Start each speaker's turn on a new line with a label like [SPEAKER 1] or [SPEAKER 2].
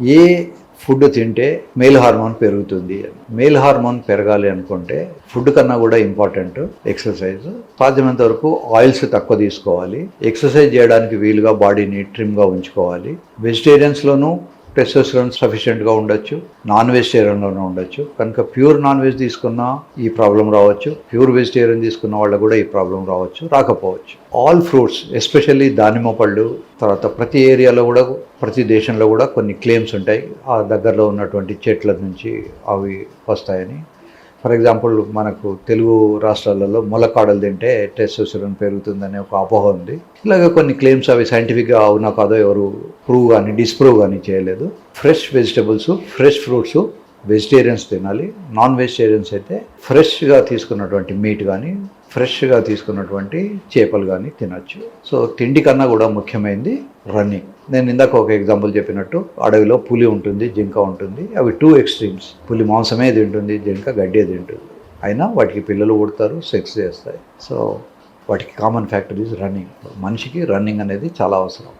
[SPEAKER 1] ఏ food తింటే male hormone పెరుగుతుంది అని. మేల్ హార్మోన్ పెరగాలి అనుకుంటే ఫుడ్ కన్నా కూడా ఇంపార్టెంట్ ఎక్సర్సైజ్. సాధ్యమైనంత వరకు ఆయిల్స్ తక్కువ తీసుకోవాలి. ఎక్సర్సైజ్ చేయడానికి వీలుగా బాడీని ట్రిమ్గా ఉంచుకోవాలి. వెజిటేరియన్స్లోనూ టెస్టోస్టెరాన్ సఫిషియెంట్గా ఉండొచ్చు, నాన్ వెజిటేరియన్లోనే ఉండొచ్చు. కనుక ప్యూర్ నాన్ వెజ్ తీసుకున్నా ఈ ప్రాబ్లం రావచ్చు, ప్యూర్ వెజిటేరియన్ తీసుకున్న వాళ్ళకు కూడా ఈ ప్రాబ్లం రాకపోవచ్చు. ఆల్ ఫ్రూట్స్, ఎస్పెషల్లీ దానిమ్మ పళ్ళు, తర్వాత ప్రతి ఏరియాలో కూడా ప్రతి దేశంలో కూడా కొన్ని క్లెయిమ్స్ ఉంటాయి ఆ దగ్గరలో ఉన్నటువంటి చెట్ల నుంచి అవి వస్తాయని. ఫర్ ఎగ్జాంపుల్ మనకు తెలుగు రాష్ట్రాలలో ములక్కాడలు తింటే టెస్టోస్టెరాన్ పెరుగుతుందనే ఒక అపోహ ఉంది. ఇలాగ కొన్ని క్లెయిమ్స్ అవి సైంటిఫిక్గా అవునా కాదో ఎవరు ప్రూవ్ కానీ డిస్ప్రూవ్ కానీ చేయలేదు. Fresh vegetables, fresh fruits vegetarians తినాలి. నాన్ వెజిటేరియన్స్ అయితే ఫ్రెష్గా తీసుకున్నటువంటి మీట్ కానీ ఫ్రెష్గా తీసుకున్నటువంటి చేపలు కానీ తినచ్చు. సో తిండి కన్నా కూడా ముఖ్యమైనది రన్నింగ్. నేను ఇందాక ఒక ఎగ్జాంపుల్ చెప్పినట్టు అడవిలో పులి ఉంటుంది, జింక ఉంటుంది. అవి టూ ఎక్స్ట్రీమ్స్. పులి మాంసమే తింటుంది, జింక గడ్డే తింటుంది. అయినా వాటికి పిల్లలు పుడతారు, సెక్స్ చేస్తాయి. సో వాటికి కామన్ ఫ్యాక్టర్ ఈజ్ రన్నింగ్. మనిషికి రన్నింగ్ అనేది చాలా అవసరం.